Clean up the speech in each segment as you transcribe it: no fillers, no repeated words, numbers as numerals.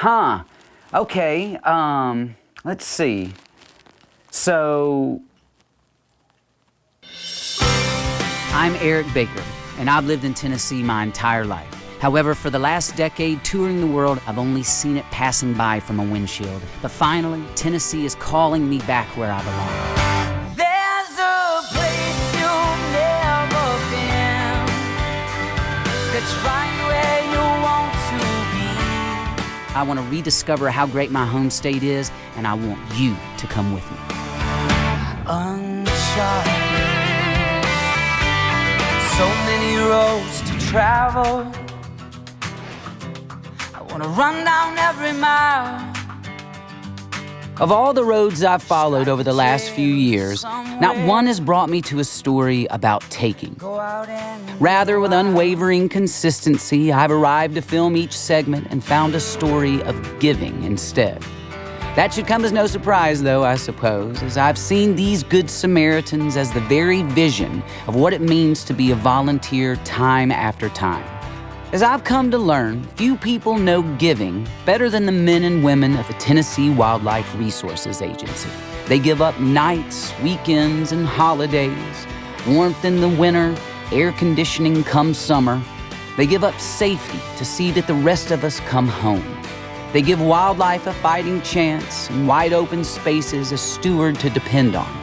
Okay, let's see. So, I'm Erick Baker, and I've lived in Tennessee my entire life. However, for the last decade, touring the world, I've only seen it passing by from a windshield. But finally, Tennessee is calling me back where I belong. There's a place you've never been that's right where you want to be. I want to rediscover how great my home state is, and I want you to come with me. Uncharted, so many roads to travel. I want to run down every mile. Of all the roads I've followed over the last few years, not one has brought me to a story about taking. Rather, with unwavering consistency, I've arrived to film each segment and found a story of giving instead. That should come as no surprise, though, I suppose, as I've seen these Good Samaritans as the very vision of what it means to be a volunteer time after time. As I've come to learn, few people know giving better than the men and women of the Tennessee Wildlife Resources Agency. They give up nights, weekends, and holidays, warmth in the winter, air conditioning come summer. They give up safety to see that the rest of us come home. They give wildlife a fighting chance and wide open spaces a steward to depend on.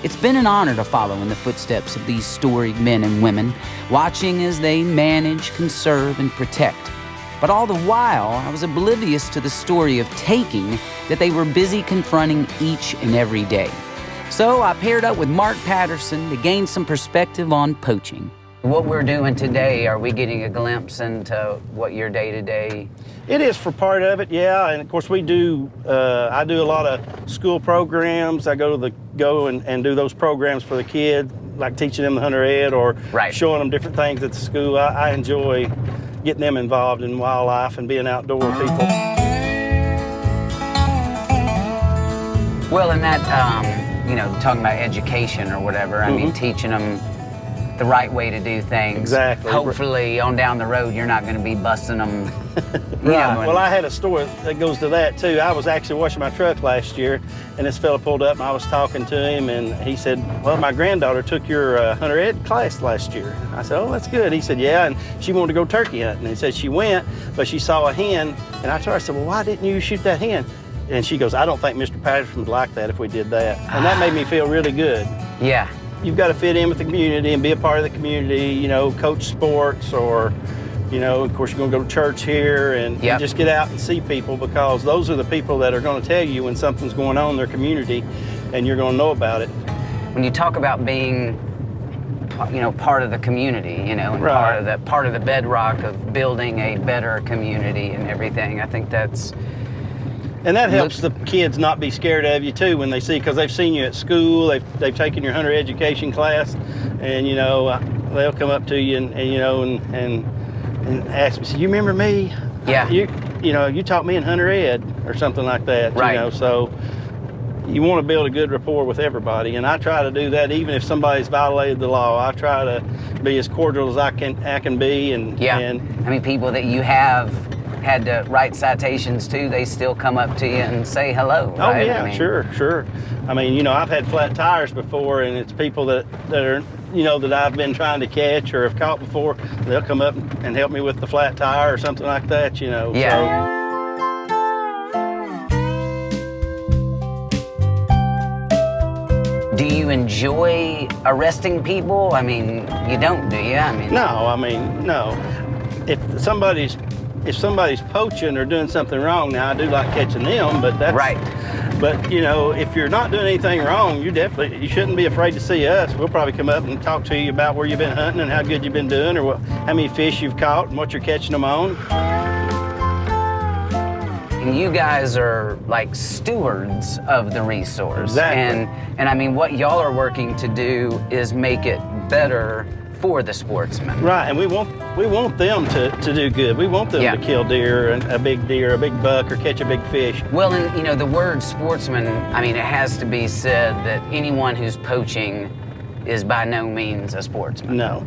It's been an honor to follow in the footsteps of these storied men and women, watching as they manage, conserve, and protect. But all the while, I was oblivious to the story of taking that they were busy confronting each and every day. So I paired up with Mark Patterson to gain some perspective on poaching. What we're doing today, are we getting a glimpse into what your day-to-day? It is for part of it, yeah. And of course we do, I do a lot of school programs. I go and do those programs for the kids, like teaching them the hunter ed or showing them different things at the school. I enjoy getting them involved in wildlife and being outdoor people. Well, and that, you know, talking about education or whatever, I mean, teaching them the right way to do things. Exactly. Hopefully, on down the road, you're not going to be busting them. Right. Well, I had a story that goes to that too. I was actually washing my truck last year, and this fella pulled up, and I was talking to him, and he said, "Well, my granddaughter took your hunter ed class last year." I said, "Oh, that's good." He said, "Yeah," and she wanted to go turkey hunting. He said she went, but she saw a hen, and I told her, I said, "Well, why didn't you shoot that hen?" And she goes, "I don't think Mr. Patterson would like that if we did that," and that made me feel really good. Yeah. You've got to fit in with the community and be a part of the community, you know, coach sports or, you know, of course you're going to go to church here and just get out and see people, because those are the people that are going to tell you when something's going on in their community and you're going to know about it. When you talk about being, you know, part of the community, you know, and part of the bedrock of building a better community and everything, I think that's... And that helps the kids not be scared of you too when they see, because they've seen you at school, they've taken your hunter education class, and you know they'll come up to you and you know and ask me, "So you remember me? Yeah. You know you taught me in hunter ed," or something like that. Right. You know, so you want to build a good rapport with everybody, and I try to do that even if somebody's violated the law. I try to be as cordial as I can be, and I mean, people that you have had to write citations to, they still come up to you and say hello, right? Oh yeah, I mean, sure. I mean, you know, I've had flat tires before, and it's people that are, you know, that I've been trying to catch or have caught before. They'll come up and help me with the flat tire or something like that, you know. Yeah. Do you enjoy arresting people? I mean, you don't, do you? No. If somebody's poaching or doing something wrong, now I do like catching them, but that's right. But you know, if you're not doing anything wrong, you shouldn't be afraid to see us. We'll probably come up and talk to you about where you've been hunting and how good you've been doing, or how many fish you've caught and what you're catching them on. And you guys are like stewards of the resource. Exactly. And I mean, what y'all are working to do is make it better for the sportsmen. Right, and we want them to do good. We want them to kill deer, a big buck, or catch a big fish. Well, and you know, the word sportsman, I mean, it has to be said that anyone who's poaching is by no means a sportsman. No,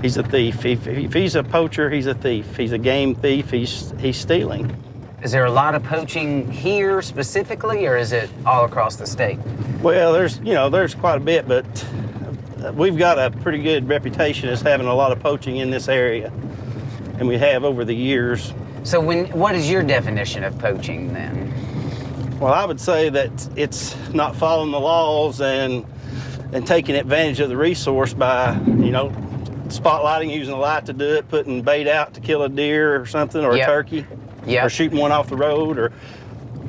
he's a thief. If he's a poacher, he's a thief. He's a game thief. He's stealing. Is there a lot of poaching here specifically, or is it all across the state? Well, there's quite a bit, but we've got a pretty good reputation as having a lot of poaching in this area, and we have over the years. So what is your definition of poaching then? Well, I would say that it's not following the laws and taking advantage of the resource by, spotlighting, using a light to do it, putting bait out to kill a deer or something, or a turkey, or shooting one off the road, or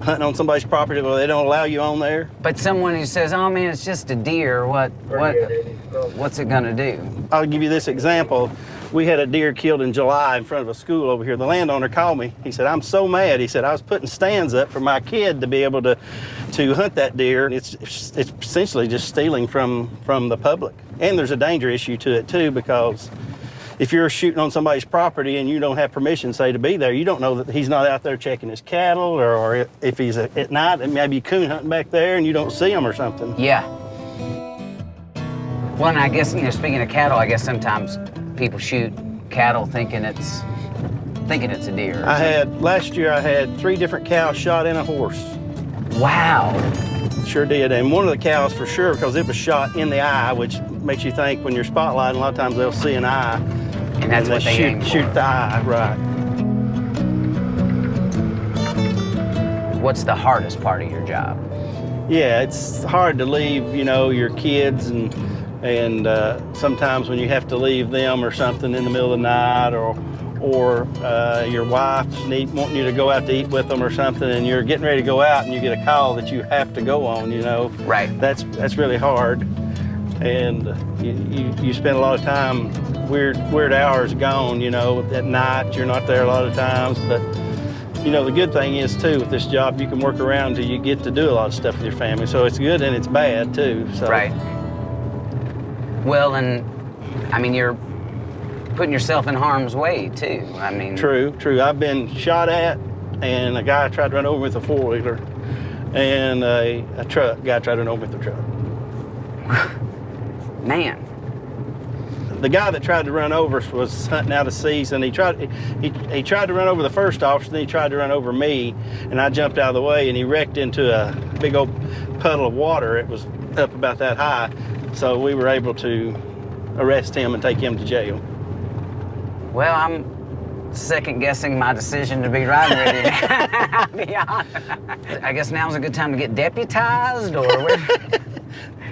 hunting on somebody's property where they don't allow you on there. But someone who says, "Oh man, it's just a deer," what's it gonna do? I'll give you this example. We had a deer killed in July in front of a school over here. The landowner called me. He said, "I'm so mad." He said, "I was putting stands up for my kid to be able to hunt that deer." It's essentially just stealing from the public. And there's a danger issue to it too, because if you're shooting on somebody's property and you don't have permission, say, to be there, you don't know that he's not out there checking his cattle, or if he's at night and maybe coon hunting back there and you don't see him or something. Yeah. Well, and I guess, speaking of cattle, I guess sometimes people shoot cattle thinking it's a deer. Last year I had 3 different cows shot in a horse. Wow. Sure did. And one of the cows for sure, because it was shot in the eye, which makes you think when you're spotlighting, a lot of times they'll see an eye. And that's what they aim for. Shoot the eye, right. What's the hardest part of your job? Yeah, it's hard to leave, your kids and sometimes when you have to leave them or something in the middle of the night, or your wife's wanting you to go out to eat with them or something, and you're getting ready to go out and you get a call that you have to go on, Right. That's really hard. And you spend a lot of time, weird hours gone, at night. You're not there a lot of times, but the good thing is too, with this job, you can work around till you get to do a lot of stuff with your family. So it's good and it's bad too. So. Right. Well, and you're putting yourself in harm's way too. True. I've been shot at, and a guy tried to run over with a 4-wheeler, and a guy tried to run over with a truck. Man. The guy that tried to run over us was hunting out of season. He tried to run over the first officer, then he tried to run over me, and I jumped out of the way, and he wrecked into a big old puddle of water. It was up about that high, so we were able to arrest him and take him to jail. Well, I'm second guessing my decision to be riding with you. I'll be honest. I guess now's a good time to get deputized, or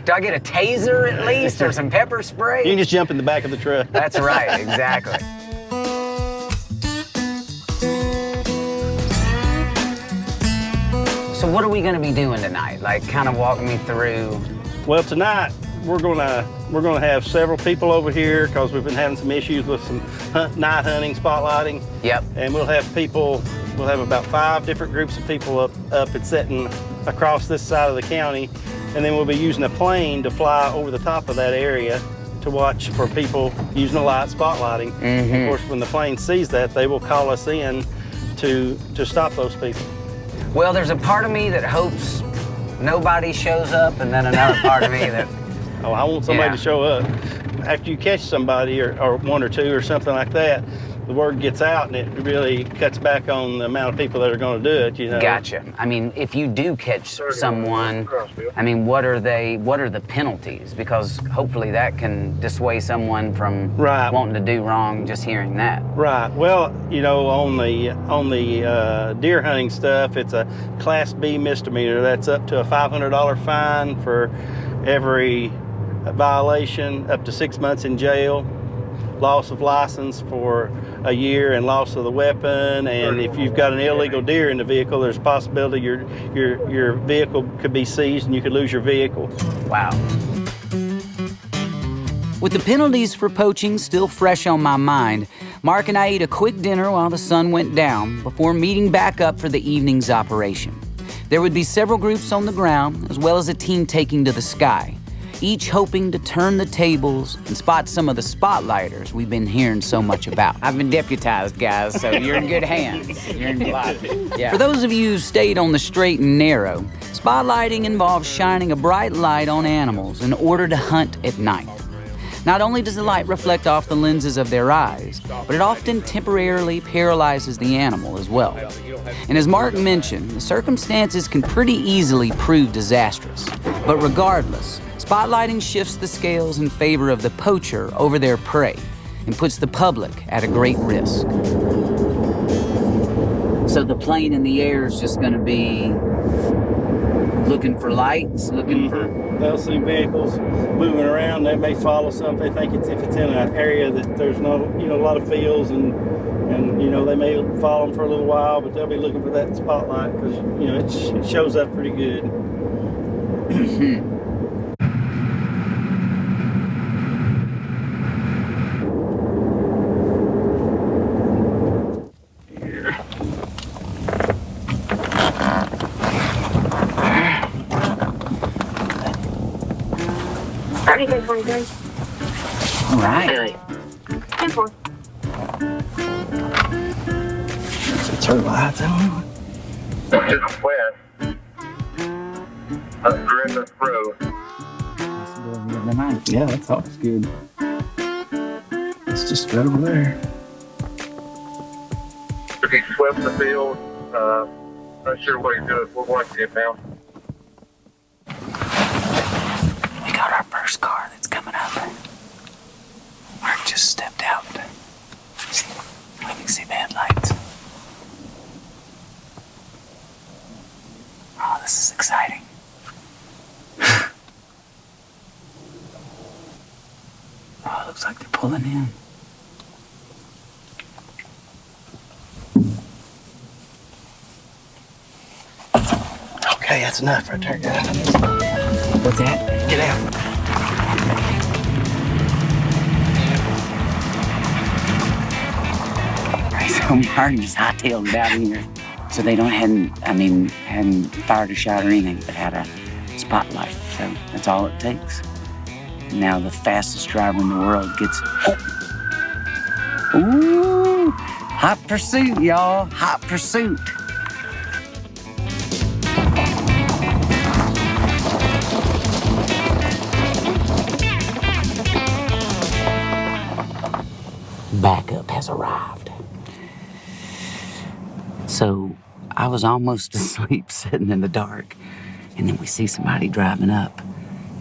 do I get a taser at least, or some pepper spray? You can just jump in the back of the truck. That's right, exactly. So what are we gonna be doing tonight? Like, kind of walk me through. Well, tonight we're gonna have several people over here because we've been having some issues with some night hunting, spotlighting. Yep. And we'll have about 5 different groups of people up and sitting across this side of the county, and then we'll be using a plane to fly over the top of that area to watch for people using a light spotlighting. Mm-hmm. Of course, when the plane sees that, they will call us in to stop those people. Well, there's a part of me that hopes nobody shows up, and then another part of me that... Oh, I want somebody to show up. After you catch somebody, or 1 or 2 or something like that, the word gets out and it really cuts back on the amount of people that are going to do it, Gotcha. If you do catch someone, what are the penalties? Because hopefully that can dissuade someone from wanting to do wrong just hearing that. Right. Well, on the deer hunting stuff, it's a Class B misdemeanor. That's up to a $500 fine for every violation, up to 6 months in jail, loss of license for a year, and loss of the weapon. And if you've got an illegal deer in the vehicle, there's a possibility your vehicle could be seized and you could lose your vehicle. Wow. With the penalties for poaching still fresh on my mind, Mark and I ate a quick dinner while the sun went down before meeting back up for the evening's operation. There would be several groups on the ground, as well as a team taking to the sky, each hoping to turn the tables and spot some of the spotlighters we've been hearing so much about. I've been deputized, guys, so you're in good hands. You're in good. Yeah. For those of you who stayed on the straight and narrow, spotlighting involves shining a bright light on animals in order to hunt at night. Not only does the light reflect off the lenses of their eyes, but it often temporarily paralyzes the animal as well. And as Mark mentioned, the circumstances can pretty easily prove disastrous. But regardless, spotlighting shifts the scales in favor of the poacher over their prey and puts the public at a great risk. So the plane in the air is just going to be looking for lights, looking for... They'll see vehicles moving around. They may follow something. They think if it's in an area that there's no, a lot of fields and they may follow them for a little while, but they'll be looking for that spotlight because, it shows up pretty good. All right. Turn lights on. To the west, up Griffith Road. Yeah, that's always good. It's just right over there. If he swept the field, not sure what he's doing. We're watching him now. We got our first car that's coming up. Mark just stepped out. We can see the headlights. Oh, this is exciting. Oh, it looks like they're pulling in. Okay, that's enough right there, guys. What's that? Get out. So Mark just hightailed down here. So they hadn't fired a shot or anything, but had a spotlight. So that's all it takes. Now the fastest driver in the world gets... Oh. Ooh! Hot pursuit, y'all. Hot pursuit. Backup has arrived. So I was almost asleep sitting in the dark, and then we see somebody driving up,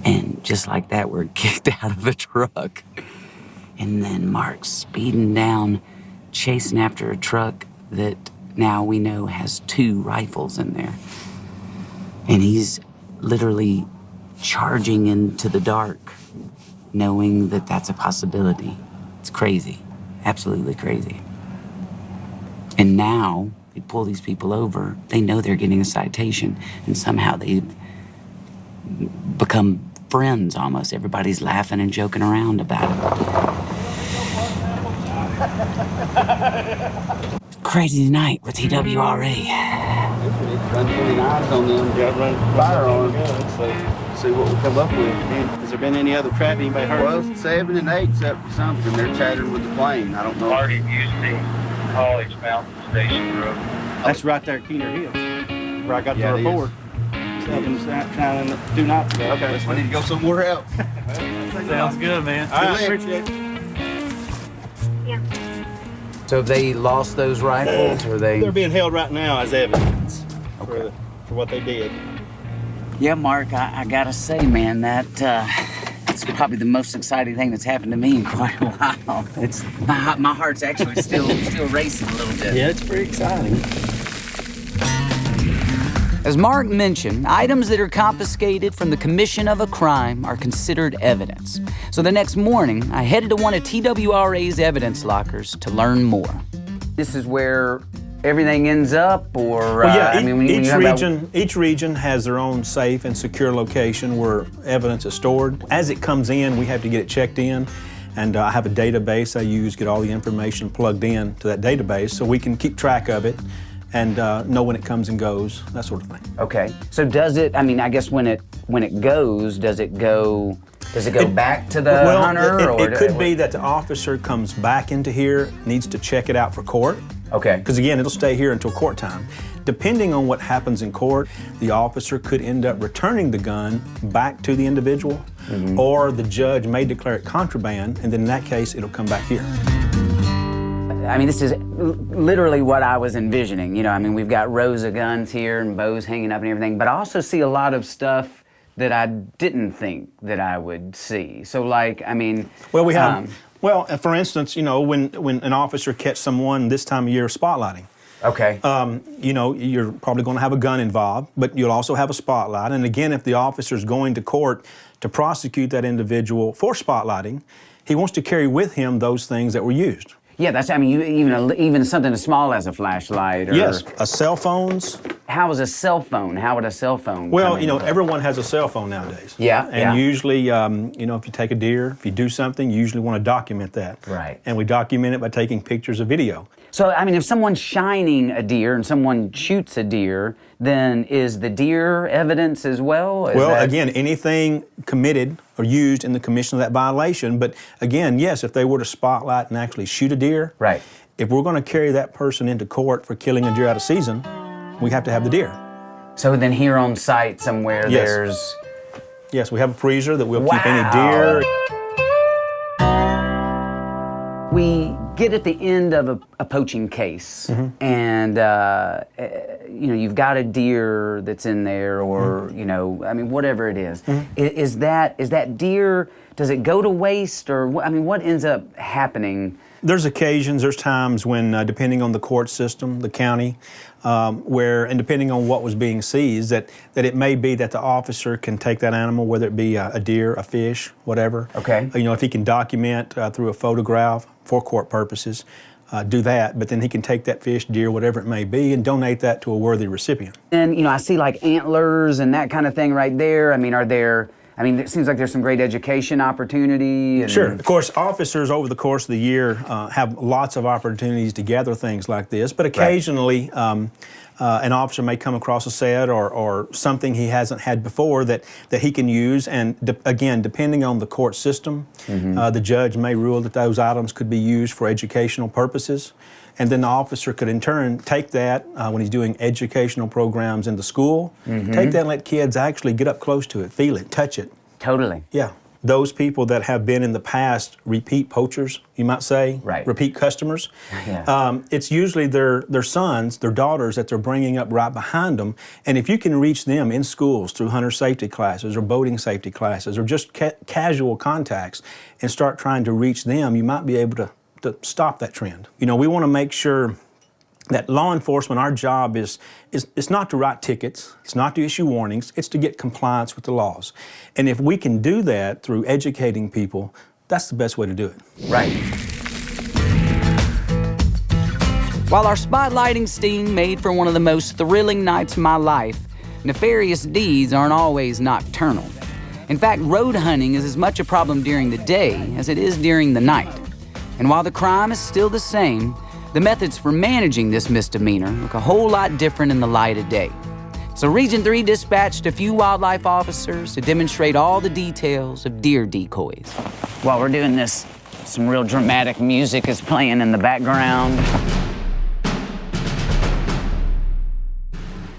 and just like that, we're kicked out of the truck. And then Mark's speeding down, chasing after a truck that now we know has 2 rifles in there. And he's literally charging into the dark, knowing that that's a possibility. It's crazy, absolutely crazy. And now they pull these people over, they know they're getting a citation, and somehow they've become friends almost. Everybody's laughing and joking around about it. Crazy night with TWRA. Run 29s on them. Yeah, run fire on them. So see what we come up with. Has there been any other trap anybody heard? Well, 7 and 8's up to something. They're chattering with the plane. I don't know. Already used the College Mountain Station Road. That's right there at Keener Hill, where I got the report. 7 shining, 2 nights ago. Okay, we need to go somewhere else. Sounds good, man. All right, appreciate it. So have they lost those rifles, or They're being held right now as evidence for what they did. Yeah, Mark, I gotta say, man, it's probably the most exciting thing that's happened to me in quite a while. It's my heart's actually still racing a little bit. Yeah, it's pretty exciting. As Mark mentioned, items that are confiscated from the commission of a crime are considered evidence. So the next morning, I headed to one of TWRA's evidence lockers to learn more. This is where everything ends up, or each region has their own safe and secure location where evidence is stored. As it comes in, we have to get it checked in, and I have a database I use, get all the information plugged in to that database so we can keep track of it and know when it comes and goes, that sort of thing. Okay. So does it? I guess when it goes, does it go back to the hunter? It could be that the officer comes back into here, needs to check it out for court. Okay. Because again, it'll stay here until court time. Depending on what happens in court, the officer could end up returning the gun back to the individual, or the judge may declare it contraband, and then in that case, it'll come back here. I mean, this is literally what I was envisioning. You know, I mean, we've got rows of guns here and bows hanging up and everything, but I also see a lot of stuff that I didn't think that I would see. So, like, I mean... Well, we have... well, for instance, you know, when an officer catches someone this time of year spotlighting, okay. you know, you're probably going to have a gun involved, but you'll also have a spotlight. And again, if the officer's going to court to prosecute that individual for spotlighting, he wants to carry with him those things that were used. Yeah, that's, I mean, even something as small as a flashlight or... Yes, cell phones. How is a cell phone? How would a cell phone Well, you know, everyone has a cell phone nowadays. Yeah, and usually, you know, if you take a deer, if you do something, you usually want to document that. Right. And we document it by taking pictures of video. So, I mean, if someone's shining a deer and someone shoots a deer, then is the deer evidence as well? Again, anything committed or used in the commission of that violation. But again, yes, if they were to spotlight and actually shoot a deer, right. If we're going to carry that person into court for killing a deer out of season, we have to have the deer. So then here on site somewhere there's... Yes, we have a freezer that will keep any deer. We get at the end of a poaching case, and you know, you've got a deer that's in there, or you know, I mean, whatever it is. Is that deer? Does it go to waste, or I mean, what ends up happening? There's occasions, there's times when, depending on the court system, the county, and depending on what was being seized, that it may be that the officer can take that animal, whether it be a deer, a fish, whatever. Okay. You know, if he can document through a photograph for court purposes, do that, but then he can take that fish, deer, whatever it may be, and donate that to a worthy recipient. And, you know, I see like antlers and that kind of thing right there. I mean, it seems like there's some great education opportunity. Sure. Of course, officers over the course of the year have lots of opportunities to gather things like this, but occasionally an officer may come across a set or something he hasn't had before that he can use, and again, depending on the court system, the judge may rule that those items could be used for educational purposes. And then the officer could in turn take that when he's doing educational programs in the school, take that and let kids actually get up close to it, feel it, touch it. Totally. Yeah. Those people that have been in the past repeat poachers, you might say, right. Repeat customers, yeah. It's usually their sons, their daughters that they're bringing up right behind them. And if you can reach them in schools through hunter safety classes or boating safety classes or just casual contacts and start trying to reach them, you might be able to stop that trend. You know, we want to make sure that law enforcement, our job is not to write tickets, it's not to issue warnings, it's to get compliance with the laws. And if we can do that through educating people, that's the best way to do it. Right. While our spotlighting sting made for one of the most thrilling nights of my life, nefarious deeds aren't always nocturnal. In fact, road hunting is as much a problem during the day as it is during the night. And while the crime is still the same, the methods for managing this misdemeanor look a whole lot different in the light of day. So Region 3 dispatched a few wildlife officers to demonstrate all the details of deer decoys. While we're doing this, some real dramatic music is playing in the background.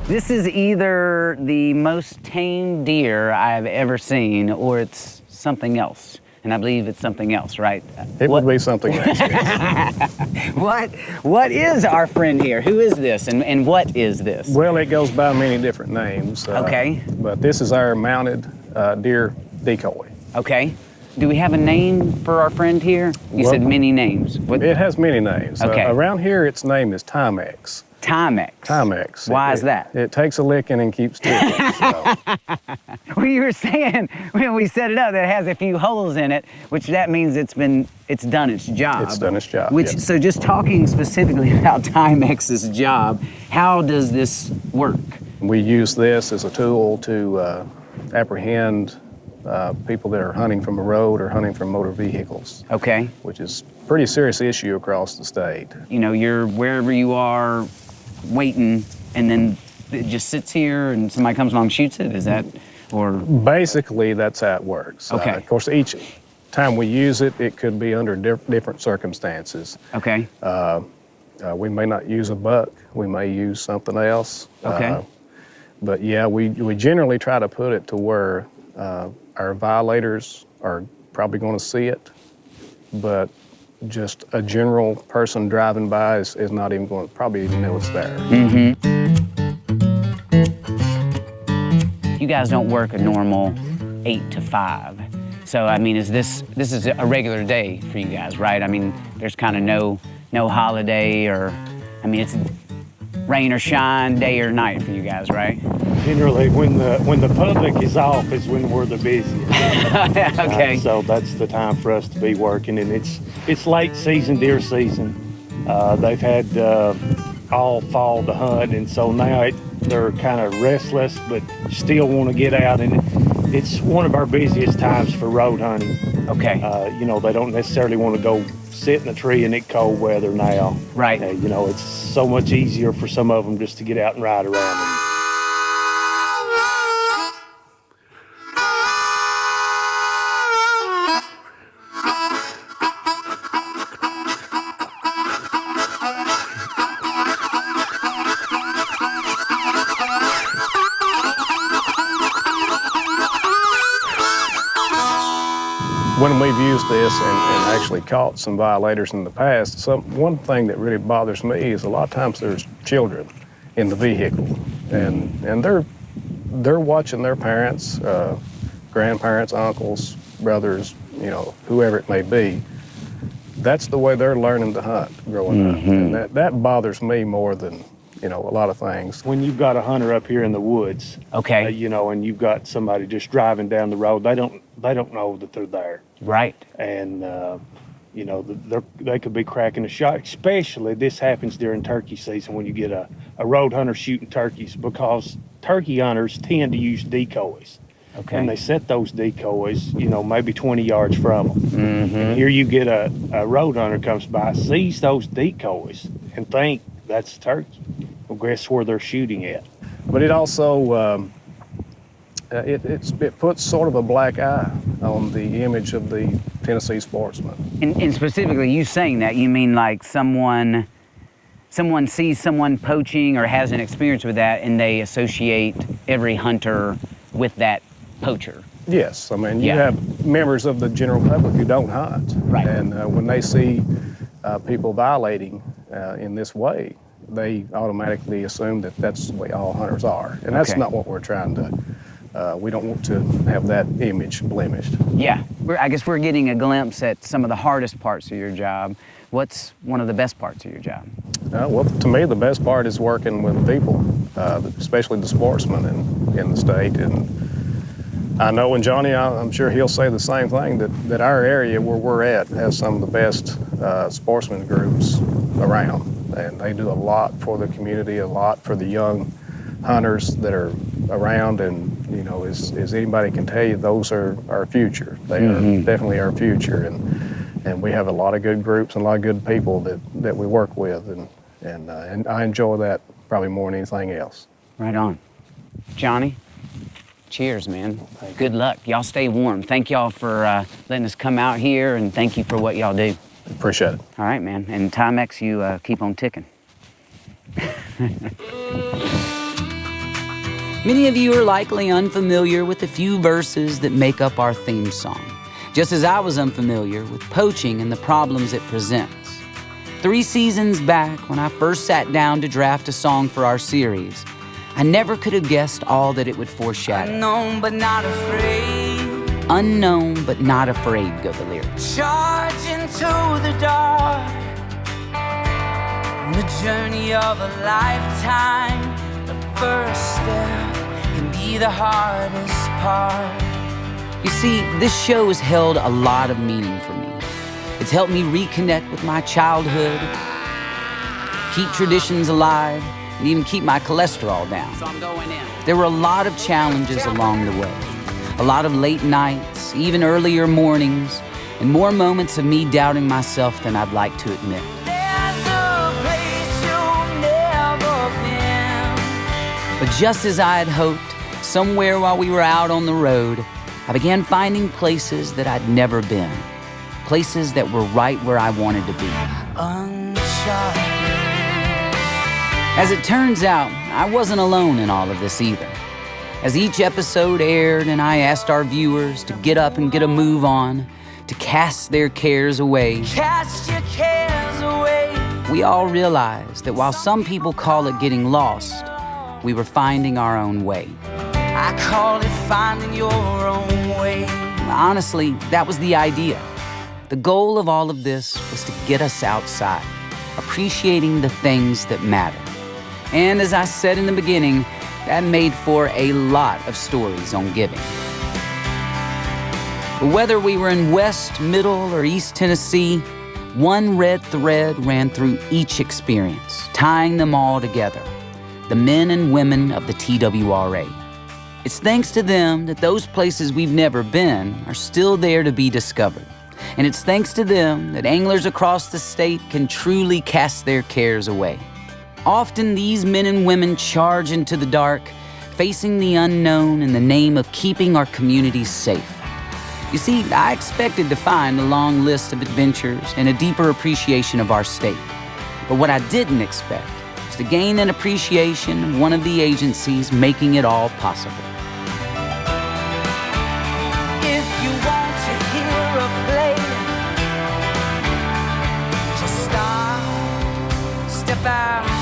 This is either the most tame deer I've ever seen, or it's something else. And I believe it's something else, right? It would be something else. What is our friend here? Who is this, and what is this? Well, it goes by many different names. Okay. But this is our mounted deer decoy. Okay. Do we have a name for our friend here? You said many names. What? It has many names. Okay. Around here, its name is Timex. Timex. Timex. Why is that? It takes a licking and keeps ticking. So. Well, you were saying when we set it up that it has a few holes in it, which that means it's done its job. It's done its job. Which, yes. So just talking specifically about Timex's job, how does this work? We use this as a tool to apprehend people that are hunting from a road or hunting from motor vehicles. Okay. Which is a pretty serious issue across the state. You know, you're wherever you are waiting, and then it just sits here and somebody comes along and shoots it? Is that, or? Basically, that's how it works. Okay. Of course, each time we use it, it could be under different circumstances. Okay. We may not use a buck. We may use something else. Okay. But yeah, we generally try to put it to where Our violators are probably going to see it, but just a general person driving by is not even going to probably even know it's there. You guys don't work a normal 8 to 5. So, I mean, this is a regular day for you guys, right? I mean, there's kind of no holiday or, I mean, it's rain or shine, day or night for you guys, right? Generally, when the public is off is when we're the busiest. Okay. So that's the time for us to be working, and it's late season, deer season. They've had all fall to hunt, and so now they're kind of restless, but still want to get out, and it's one of our busiest times for road hunting. Okay. You know, they don't necessarily want to go sit in a tree in it cold weather now. Right. You know, it's so much easier for some of them just to get out and ride around. When we've used this and actually caught some violators in the past, one thing that really bothers me is a lot of times there's children in the vehicle, and they're watching their parents, grandparents, uncles, brothers, you know, whoever it may be. That's the way they're learning to hunt growing up, and that bothers me more than, you know, a lot of things. When you've got a hunter up here in the woods, Okay. you know, and you've got somebody just driving down the road, they don't know that they're there. Right. And you know, they could be cracking a shot. Especially this happens during turkey season when you get a road hunter shooting turkeys, because turkey hunters tend to use decoys. Okay. And they set those decoys, you know, maybe 20 yards from them. And here you get a road hunter comes by, sees those decoys, and think that's a turkey. Well, guess where they're shooting at? But it also it puts sort of a black eye on the image of the Tennessee sportsman. And specifically, you saying that, you mean like someone sees someone poaching or has an experience with that, and they associate every hunter with that poacher. Yes, I mean, you have members of the general public who don't hunt. Right. And when they see people violating in this way, they automatically assume that that's the way all hunters are. And that's not what we're trying to, we don't want to have that image blemished. Yeah, I guess we're getting a glimpse at some of the hardest parts of your job. What's one of the best parts of your job? Well, to me, the best part is working with people, especially the sportsmen in the state. And I know, and Johnny, I'm sure he'll say the same thing, that our area where we're at has some of the best sportsman groups around. And they do a lot for the community, a lot for the young hunters that are around. And, you know, as anybody can tell you, those are our future. They are definitely our future. And we have a lot of good groups and a lot of good people that we work with. And I enjoy that probably more than anything else. Right on. Johnny, cheers, man. Good luck. Y'all stay warm. Thank y'all for letting us come out here, and thank you for what y'all do. Appreciate it. All right, man. And Timex, you keep on ticking. Many of you are likely unfamiliar with the few verses that make up our theme song, just as I was unfamiliar with poaching and the problems it presents. 3 seasons back, when I first sat down to draft a song for our series, I never could have guessed all that it would foreshadow. Unknown but not afraid. Unknown but not afraid, go the lyrics. Charge into the dark. On the journey of a lifetime, the first step can be the hardest part. You see, this show has held a lot of meaning for me. It's helped me reconnect with my childhood, keep traditions alive, and even keep my cholesterol down. So I'm going in. There were a lot of challenges along the way. A lot of late nights, even earlier mornings, and more moments of me doubting myself than I'd like to admit. There's a place you've never been. But just as I had hoped, somewhere while we were out on the road, I began finding places that I'd never been. Places that were right where I wanted to be. Uncharted. As it turns out, I wasn't alone in all of this either. As each episode aired and I asked our viewers to get up and get a move on, to cast their cares away, Cast your cares away. we all realized that while some people call it getting lost, we were finding our own way. I call it finding your own way. Honestly, that was the idea. The goal of all of this was to get us outside, appreciating the things that matter. And as I said in the beginning, that made for a lot of stories on giving. But whether we were in West, Middle, or East Tennessee, one red thread ran through each experience, tying them all together: the men and women of the TWRA. It's thanks to them that those places we've never been are still there to be discovered. And it's thanks to them that anglers across the state can truly cast their cares away. Often these men and women charge into the dark, facing the unknown in the name of keeping our communities safe. You see, I expected to find a long list of adventures and a deeper appreciation of our state. But what I didn't expect was to gain an appreciation of one of the agencies making it all possible. If you want to hear a play, just stop, step out.